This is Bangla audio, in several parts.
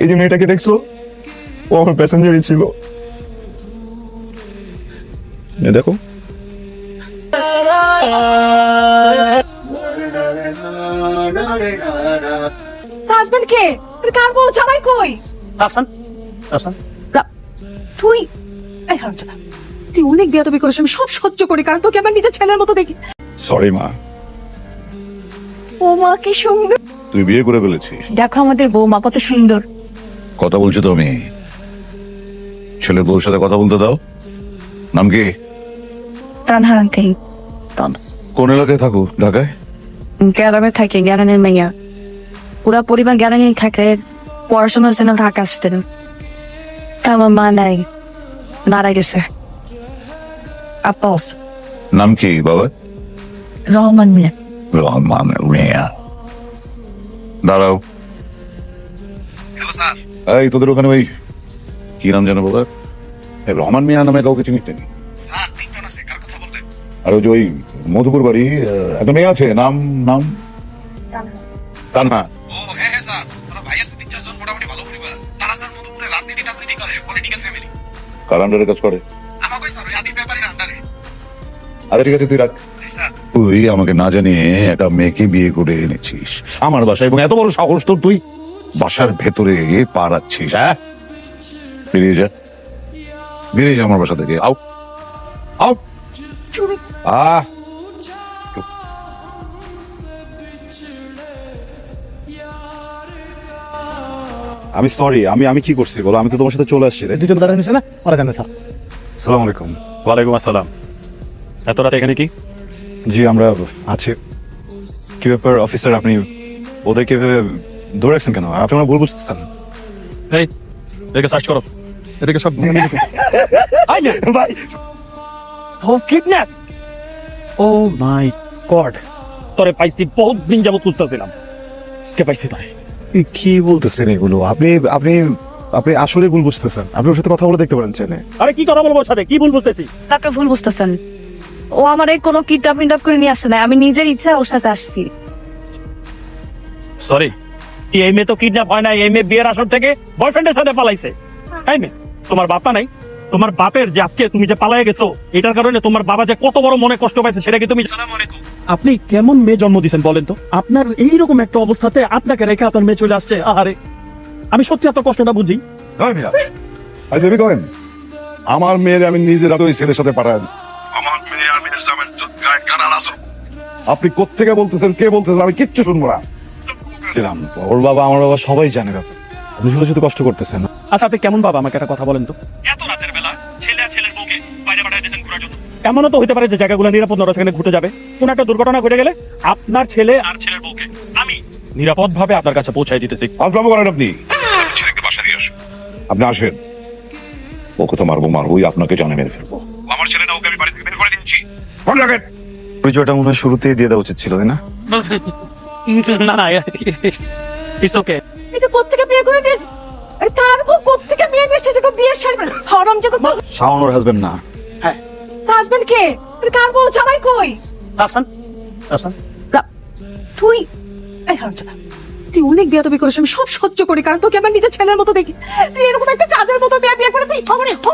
এই যে মেয়েটাকে দেখছো, ও আমার প্যাসেঞ্জারই ছিল। দেখো হাজবেন্ড কে? কার বউ? জামাই কই? রাফসান, রাফসান, তুই এই হারামজাদা, তুই অনেক বেয়াদবি করিস, আমি সব সহ্য করি, কারণ তোকে আমার নিজের ছেলের মতো দেখি। সরি মা। ও মা কি সুন্দর! তুই বিয়ে করে ফেলেছিস? দেখো আমাদের বৌমা কত সুন্দর। কথা বলছো তো আমি? ছেলের বউর সাথে কথা বলতে দাও। নাম কি? তানহা আঙ্কেল। কোন এলাকায় থাকো ঢাকায়? গ্রামে থাকে, গ্রামের মেয়া। পুরা পরিবার গ্রামেই থাকে, পড়াশোনার জন্য ঢাকা আসতেন। আমার মা নাই, মারা গেছে। আপস নাম কি বাবা? রহমান মিয়া। রহমান মিয়া। দাঁড়াও। এই তোদের ওখানে ওই কি নাম জানো বাবা? রহমান মিয়া নামে কাউকে চিনিস নাকি? আর ওই যে ওই মধুপুর বাড়ি একটা মেয়ে আছে, নাম নাম তানহা। কার আন্ডারে কাজ করে? আরে ঠিক আছে, তুই রাখ। তুই আমাকে না জানিয়ে একটা মেয়েকে বিয়ে করে এনেছিস আমার বাসায়, এবং এত বড় সাহস তোর, তুই বাসার ভেতরে পা রাখছিস? হ্যাঁ, বেরিয়ে যা, বেরিয়ে যা আমার বাসা থেকে। Out, out. আহ আমি সরি, আমি কি করছি বলো? আমি তো তোমার সাথে চলে আসছি। দুজন দাঁড়া নিছে না? ওরা জানে স্যার। আসসালামু আলাইকুম। ওয়ালাইকুম আসসালাম। এত রাতে এখানে কি? জি আমরা আছি। কি ব্যাপার অফিসার, আপনি ওদেরকে এভাবে ধরে রাখছেন কেন? আপনি আমার ভুল বুঝতেছেন। এই এদিকে সার্চ করো, এদিকে সব আই না ভাই ও কিডন্যাপ। ও মাই গড, তোরে পাইছি, বহুত দিন যাবত খুঁজতেছিলাম, আজকে পাইছি তোরে। কি বলতেছেন এগুলো? আপনি আপনি আপনি আসলে ভুল বুঝতেছেন। আপনি ওর সাথে কথা বলে দেখতে পারেন চাইলে। আরে কি কথা বলবো ওর সাথে? কি ভুল বুঝতেছি? তাকে ভুল বুঝতেছেন, ও আমারে কোনো কিডন্যাপ মিডন্যাপ করে নিয়ে আসে না, আমি নিজের ইচ্ছা ওর সাথে আসছি। সরি। এই মেয়ে তো কিডন্যাপ হয় না, এই মেয়ে বিয়ের আসর থেকে বয়ফ্রেন্ডের সাথে পালাইছে। এই মেয়ে, তোমার বাপটা নাই? তোমার বাপের যে আজকে তুমি যে পালায়ে গেছো, এটার কারণে তোমার বাবা যে কত বড় মনে কষ্ট পাইছে সেটা কি তুমি জানো? আপনি কেমন মেয়ে জন্ম দিয়েছেন বলেন তো? আপনার এইরকম একটা অবস্থাতে আপনাকে রেখে আপনার মেয়ে চলে আসছে। আরে আমি সত্যি আপনার কষ্টটা বুঝি। করেন আমার মেয়ের আমি নিজের হাতে ওই ছেলের সাথে পাঠাই দিচ্ছি। আমার মেয়ে আর মেয়ের জামাই গায়ে কানার আসর। আপনি কোত্থেকে বলতেছেন, কে বলতেছেন? আমি কিচ্ছু শুনবো না। ওর বাবা আমার বাবা সবাই জানে ব্যাপার। আপনি শুধু শুধু কষ্ট করতেছেন। আচ্ছা আপনি কেমন বাবা, আমাকে একটা কথা বলেন তো? এত রাতের বেলা ছেলে আর ছেলের বউকে বাইরে পাঠিয়ে দিয়েছেন ঘোরার জন্য। এমনও তো হতে পারে যে জায়গাগুলো নিরাপদ নয়, সেখানে ঘুরতে যাবে। কোন একটা দুর্ঘটনা ঘটে গেলে আপনার ছেলে আর ছেলের বউকে আমি নিরাপদ ভাবে আপনার কাছে পৌঁছাই দিতেছি। আসলামো করেন আপনি। ছেলেকে বাসা দিয়ে আসুন। আপনি আসেন। ওকে তো মারবো, মারবোই, আপনাকে জানে মেরে ফেলবো। আমার ছেলে না, ওকে আমি বাড়ি থেকে বের করে দিয়েছি। ফোন রাখেন। পরিচয়টা মনে হয় শুরুতেই দিয়ে দেওয়া উচিত ছিল, তাই না? না না, ইটস ওকে। এটা কোত্থেকে বিয়ে করে নিয়ে, আরে কার বউ কোত্থেকে বিয়ে নিয়ে এসেছে? বিয়ের শাড়ি হারামজাদা। তো শাওন ওর হাজবেন্ড না। হাজবেন্ড কে? কার বউ? জামাই কই? রাফসান, রাফসান, তুই এই হারামজাদা, তুই অনেক বেয়াদবি করিস, আমি সব সহ্য করি, কারণ তোকে আমার নিজের ছেলের মতো দেখি। তুই এরকম একটা চাঁদের মতো মেয়ে বিয়ে করে তুই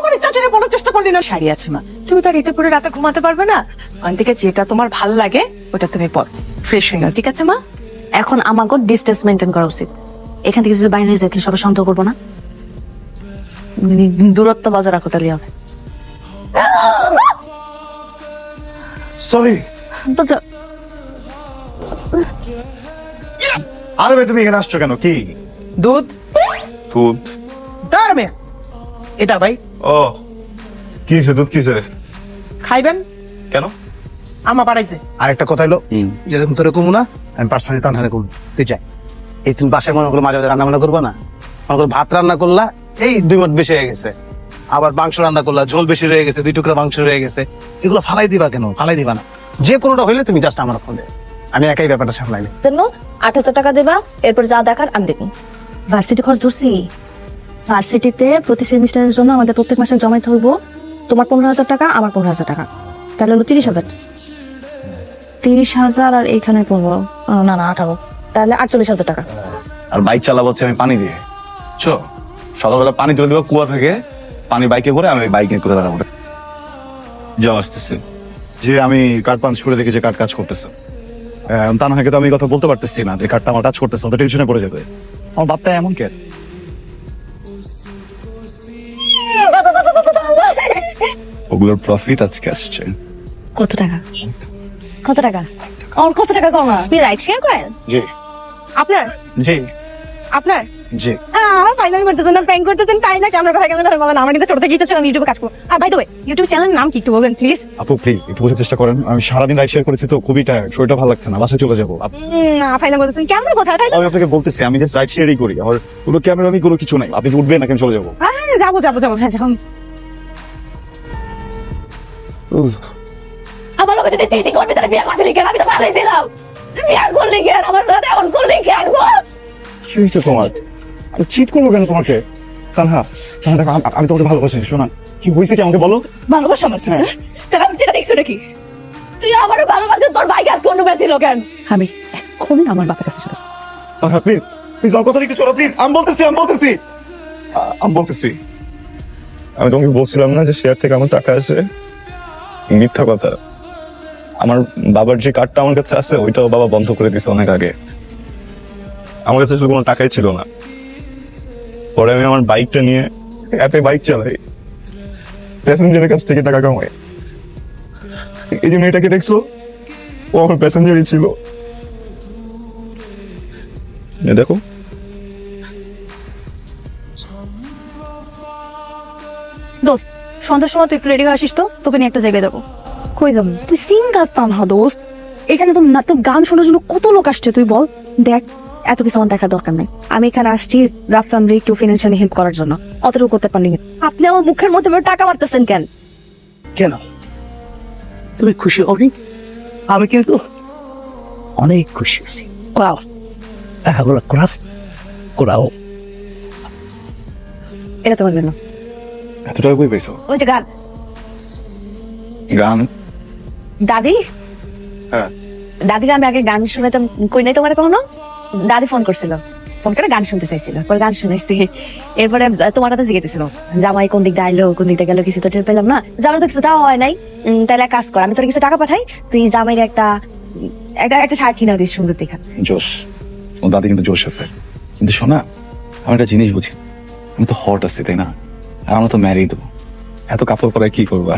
আমার চাচারে বলার চেষ্টা করলি না। শাড়ি আছে মা, তুমি তার এটা পরে রাতে ঘুমাতে পারবে না? ওখান থেকে যেটা তোমার ভাল লাগে ওটা তুমি পর, ফ্রেশ হয়ে নাও, ঠিক আছে মা? এখন আমাকে ডিস্টেন্স মেনটেন করা উচিত। এখান থেকে যদি বাইরে যেতে সবাই সন্দেহ করবো না, দূরত্ব বজায় রাখো, তাহলে হবে। সরি। আরে ভাই তুমি এখানে আসছো কেন? কি দুধ দুধ? দাঁড় মেয়ে, এটা ভাই ও কিসে দুধ? কিসে খাইবেন? কেন? আমা পাঠাইছে। আর একটা কথা হলো, যেরকম তোরে কমু না, আমি পার্সোনালি তানহারে করবো। তুই যাই, এই তুমি বাসায় মনে করো মাঝে মাঝে রান্না বান্না করবা না, মনে করো ভাত রান্না করলা, এই 2 মিনিট বেশি হয়ে গেছে, আবার মাংস রান্না করলা, ঝোল বেশি রয়ে গেছে, 2 টুকরা মাংস রয়ে গেছে, এগুলো ফালাই দিবা কেন? ফালাই দিবা না, যে কোনোটা হইলে তুমি জাস্ট আমার ফোন দে, আমি একাই ব্যাপারটা সামলাইলে। জন্য 8,000 টাকা দেবা, এরপর যা দেখার আমি দেখি। ভার্সিটি খরচ ধরছি, ভার্সিটিতে প্রতি সেমিস্টারের জন্য আমাদের প্রত্যেক মাসে জমাইতে হইব তোমার 15,000 টাকা, আমার 15,000 টাকা, তাহলে হলো 30,000। 30,000 আর এইখানে পড়বো না না 18, তাহলে 48,000 টাকা। আর বাইক চালাবো হচ্ছে আমি পানি দিয়ে। চ সকালবেলা পানি তুলে দেবো কুয়া থেকে, পানি বাইকে করে আমি বাইকে করে দাঁড়াবো। যাও আসতেছি যে আমি কার্ড পাঞ্চ করে দেখি যে কার্ড কাজ করতেছে। তা না হয় তো আমি এই কথা বলতে পারতেছি না যে কার্ডটা আমার কাজ করতেছে, ওটা টেনশনে পড়ে যাবে। আমার বাপটা এমন কে? ওগুলোর প্রফিট আজকে আসছে। কত টাকা? কত টাকা? আমার কত টাকা কমা? আপনি রাইড শেয়ার করেন? জি আপনার জি আপনার জি। আমার ফাইনালি করতেছেন না, প্র্যাঙ্ক করতেছেন, তাই না? ক্যামেরা কথা ক্যামেরা বলেন। আমার কিন্তু ছোট থেকে ইচ্ছা ছিল আমি ইউটিউবে কাজ করবো। বাই দ্য ওয়ে, ইউটিউব চ্যানেলের নাম কি একটু বলবেন প্লিজ? আপু প্লিজ একটু বোঝার চেষ্টা করেন। আমি সারাদিন রাইড শেয়ার করেছি তো খুবই টায়ার্ড, শরীরটা ভালো লাগছে না, বাসায় চলে যাবো। না ফাইনাল বলতেছেন ক্যামেরা কোথায়, তাই না? আমি আপনাকে বলতেছি আমি জাস্ট রাইড শেয়ারই করি, আমার কোনো ক্যামেরা নেই, কোনো কিছু নাই। আপনি কি উঠবেন নাকি আমি চলে যাবো? আরে যাবো যাবো যাবো, হ্যাঁ যখন আমার লোক যদি চিঠি করবি তাহলে বিয়ে করছিলি কেন? আমি তো ভালোই ছিলাম। বিয়ে করলি কেন? আমার সাথে এমন করলি কেন? কি হয়েছে তোমার? আমি চিট করবো কেন তোমাকে? তানহা তানহা দেখো আমি তোমাকে ভালোবাসি, শোনা কি হয়েছে কি আমাকে বলো। ভালোবাসা আমার হ্যাঁ। তাহলে আমি যেটা দেখছো নাকি? তুই আমার ভালোবাসা তোর ভাই কাজ কোন ছিল কেন? আমি এখন আমার বাপের কাছে চলে যাবো। তানহা প্লিজ প্লিজ আমার কথা একটু চলো প্লিজ। আমি বলতেছি আমি তোমাকে বলছিলাম না যে শেয়ার থেকে আমার টাকা আছে? মিথ্যা কথা। আমার বাবার যে কার্ডটা আমার কাছে আছে ওইটাও বাবা বন্ধ করে দিছে অনেক আগে। আমার কাছে আসলে কোনো টাকাই ছিল না। পরে আমি আমার বাইকটা নিয়ে অ্যাপে বাইক চালাই, প্যাসেঞ্জারের কাছ থেকে টাকা কামাই। এই যে মেয়েটাকে দেখছো, ও আমার প্যাসেঞ্জারই ছিল। দেখো দোস্ত, সন্ধ্যার সময় তুই একটু রেডি হয়ে আসিস তো, তোকে নিয়ে একটা জায়গায় যাবো। কই যাবো? তুই সিঙ্গার তানহা দোস্ত, এখানে তো না তো গান শোনার জন্য কত লোক আসছে, তুই বল। দেখ, এত কিছু আমার দেখার দরকার নেই। আমি এখানে আসছি রাফসানরে একটু ফিনান্সিয়ালি হেল্প করার জন্য, অতটুকু করতে পারলি না। আপনি আমার মুখের মধ্যে টাকা মারতেছেন কেন? কেন তুমি খুশি হবি? আমি কিন্তু অনেক খুশি হয়েছি। করাও টাকাগুলো, করাও। এটা তোমার জন্য। এত টাকা কই পেয়েছো? ওই যে গান। গান? দাদি, হ্যাঁ দাদির আমি আগে গান শুনাইতাম, কই নাই তোমার কখনো? দাদি ফোন করছিল, ফোন করে গান শুনতে চাইছিল, পরে গান শুনাইছি। এরপরে তোমার কথা জিজ্ঞেছিল জামাই কোন দিক দিয়ে আইলো, কোন দিক দিয়ে গেলো, কিছু তো টের পেলাম না। জামাই তো কিছু দেওয়া হয় নাই। তাহলে এক কাজ কর, আমি তোর কিছু টাকা পাঠাই, তুই জামাইয়ের একটা একটা শার্ট কিনা দিস সুন্দর দেখা। জোশ, ও দাদি কিন্তু জোশ আছে। কিন্তু শোনা, আমার একটা জিনিস বুঝি, আমি তো হট আছি তাই না? আর আমরা তো ম্যারিড, এত কাপড় পরে কি করবা?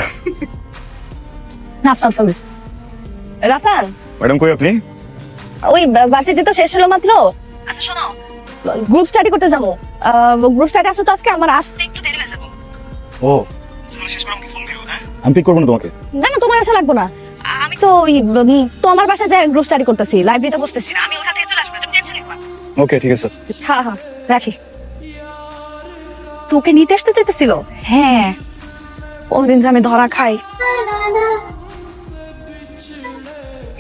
Rafsan phone this. Rafsan, madam কই আপনি? ওই ভার্সিটি তো শেষ হলো মাত্র। আচ্ছা শোনো, গ্রুপ স্টাডি করতে যাবো। গ্রুপ স্টাডি আছে তো আজকে, আমার আসতে একটু দেরি হয়ে যাবে। ও শেষ করে আমাকে ফোন দিও। হ্যাঁ আমি পিক করবো না তোমাকে। না না, তোমার আসা লাগবো না। আমি তো ওই তো আমার বাসায় যাই গ্রুপ স্টাডি করতেছি, লাইব্রেরিতে বসতেছি না, আমি ওখান থেকে চলে আসবো, তুমি টেনশন নিবা না। ওকে ঠিক আছে। হ্যাঁ হ্যাঁ, রাখি। তোকে নিতে আসতে চাইতেছিল? হ্যাঁ, কোনদিন যে আমি ধরা খাই।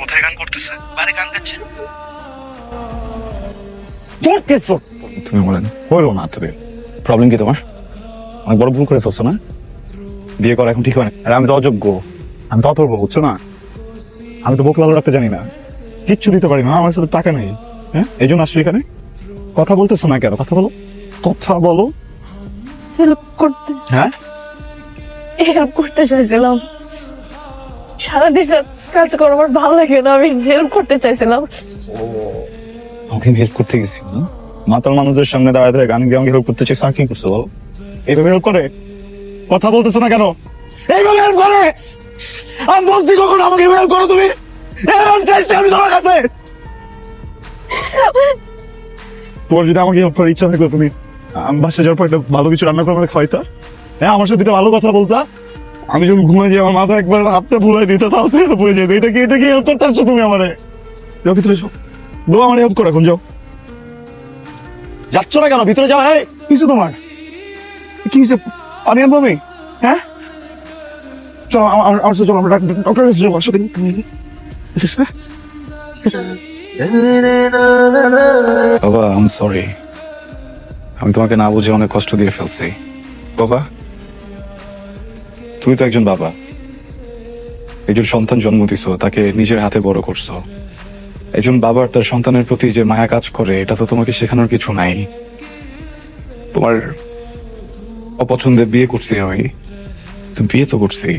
কোথায় গান করতেছে? বারে গান গাচ্ছে। তুমি বলেন হইলো না। তবে প্রবলেম কি তোমার? অনেক বড় ভুল করে ফেলছো না? বিয়ে করা এখন ঠিক হয় না। আর আমি তো অযোগ্য, আমি তো অথর্ব, বুঝছো না? আমি তো বউকে ভালো রাখতে জানি না, কিচ্ছু দিতে পারি না, আমার সাথে টাকা নেই। হ্যাঁ এই জন্য আসছো এখানে। কথা বলতেছো না কেন? কথা বলো, কথা বলো। হেল্প করতে, হ্যাঁ হেল্প করতে চাইছিলাম। সারাদিন কাজ করে আমার ভালো লাগে না, আমি হেল্প করতে চাইছিলাম। আমাকে হেল্প করতে গেছি না? মাতাল মানুষদের সামনে দাঁড়ায় দাঁড়ায় গান গিয়ে আমাকে হেল্প করতে চাইছো, আর কি করছো বলো? এইভাবে হেল্প করে? কথা বলতেছো না কেন? এইভাবে হেল্প করে? আমি বলছি কখন আমাকে হেল্প করো তুমি? হেল্প চাইছি আমি তোমার কাছে। তোমার যদি আমাকে হেল্প করার ইচ্ছা থাকলো, তুমি আমি বাসায় যাওয়ার পর একটা ভালো কিছু রান্না করে আমাকে খাওয়াইতা। হ্যাঁ আমার সাথে দুটো ভালো কথা বলতা। আমি যখন ঘুমাই যাই আমার মাথা একবার হাতটা ভুলাই দিত, তাও তো হেল্প হয়ে যেত। এটা কি হেল্প করতে আসছো তুমি আমারে? যাও ভিতরে যাও, বউ আমার হেল্প করো এখন, যাও। যাচ্ছ না কেন? ভিতরে যাও। হ্যাঁ কিছু তোমার কি হয়েছে? পানি আনবো আমি? হ্যাঁ চলো আমার সাথে চলো, আমরা ডক্টরের কাছে যাবো। সাথে বাবা আই এম সরি, আমি তোমাকে না বুঝে অনেক কষ্ট দিয়ে ফেলছি। বাবা তুমি তো একজন বাবা, একজন সন্তান জন্ম দিছো, তাকে নিজের হাতে বড় করছো। একজন বাবার তার সন্তানের প্রতি যে মায়া কাজ করে, এটা তো তোমাকে শেখানোর কিছু নাই। তোমার অপছন্দে বিয়ে করছি আমি, তো বিয়ে তো করছি,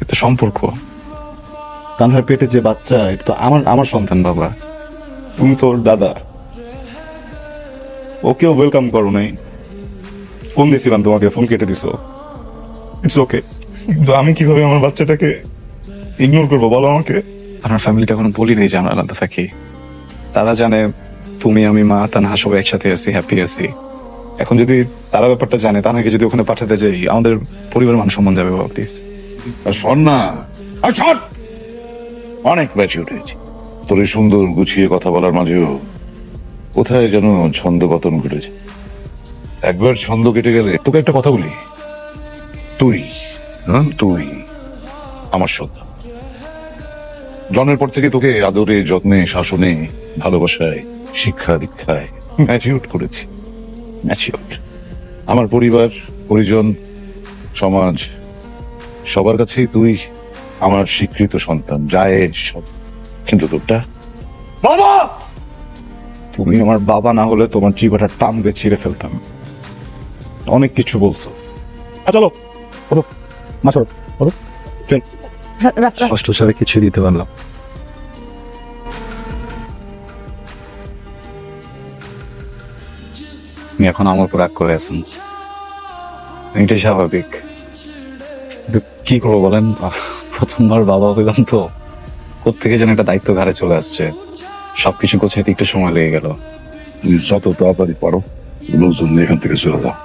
একটা সম্পর্ক। তানহার পেটে যে বাচ্চা, এটা তো আমার আমার সন্তান বাবা। তুমি তোর দাদা, ওকেও ওয়েলকাম করো নাই। ফোন দিয়েছিলাম তোমাকে, ফোন কেটে দিছো। ইটস ওকে, কিন্তু আমি কিভাবে আমার বাচ্চাটাকে ইগনোর করবো বলো আমাকে? আমার ফ্যামিলিটা এখনো বলি নেই যে আমরা আলাদা থাকি। তারা জানে তুমি, আমি, মা, তানহা সবাই একসাথে আছি, হ্যাপি আছি। এখন যদি তারা ব্যাপারটা জানে, তানহাকে যদি ওখানে পাঠাতে যাই, আমাদের পরিবার মান সম্মান যাবে বাবা, প্লিজ। আর শোন না, আর শোন, অনেক ম্যাচিউর হয়েছে তোর এই সুন্দর গুছিয়ে কথা বলার মাঝেও কোথায় যেন ছন্দপতন ঘটেছে। একবার ছন্দ কেটে গেলে, তোকে একটা কথা বলি, তুই তুই আমার শ্রদ্ধা। জন্মের পর থেকে তোকে আদরে, যত্নে, শাসনে, ভালোবাসায়, শিক্ষা দীক্ষায় ম্যাচিউর করেছি। ম্যাচিউর। আমার পরিবার, পরিজন, সমাজ, সবার কাছে তুই আমার স্বীকৃত সন্তান, জায়ের সব। কিন্তু তোরটা, বাবা, তুমি আমার বাবা না হলে তোমার জিভাটা টান দিয়ে ছিঁড়ে ফেলতাম। অনেক কিছু বলছো। চলো মা, চলো চলো। ষষ্ঠ সালে কিছু দিতে পারলাম। তুমি এখন আমার উপর রাগ করে আছেন, এটাই স্বাভাবিক। কিন্তু কি করবো বলেন, প্রথমবার বাবা হইলাম তো, কোত্থেকে যেন একটা দায়িত্ব ঘাড়ে চলে আসছে। সবকিছু গোছাইতে একটু সময় লেগে গেল। তুমি যত তাড়াতাড়ি পারো লোকজন নিয়ে এখান থেকে চলে যাও।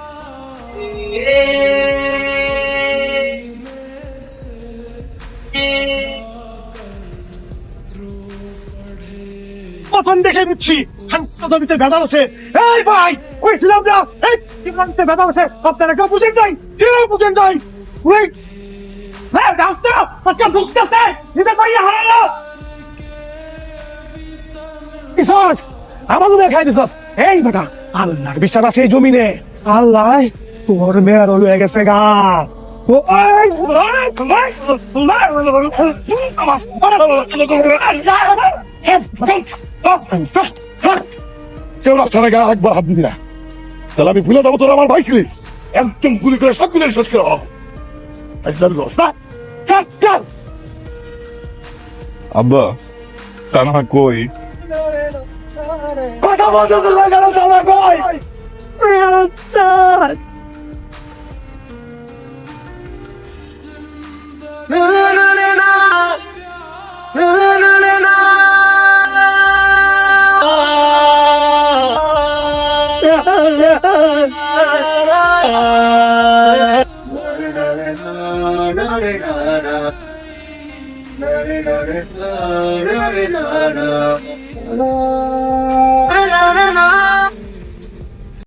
প্রথম দেখে দিচ্ছি জমিতে ভেজাল আছে। এই ভাই, ওই ছিলাম না, এই জমিতে ভেজাল আছে, আপনারা কেউ বুঝেন নাই, কেউ বুঝেন নাই। ওই রাস্তা আজকে ঢুকতেছে, নিজে পাইয়া হারালো। বিশ্বাস আমাকে দেখাই দিছস। এই বেটা, আল্লাহর বিশ্বাস আছে এই জমিনে। আল্লাহ তোর মেয়ের হয়ে গেছে গা। কেউ রাস্তার আগে একবার হাত দিবি না, তাহলে আমি ভুলে যাবো তোর আমার ভাই ছিলি। একদম গুলি করে সবগুলো শেষ করে হবে। আব্বা, তানহা কই? কথা বলতে গেল তারা কই? na na na na na na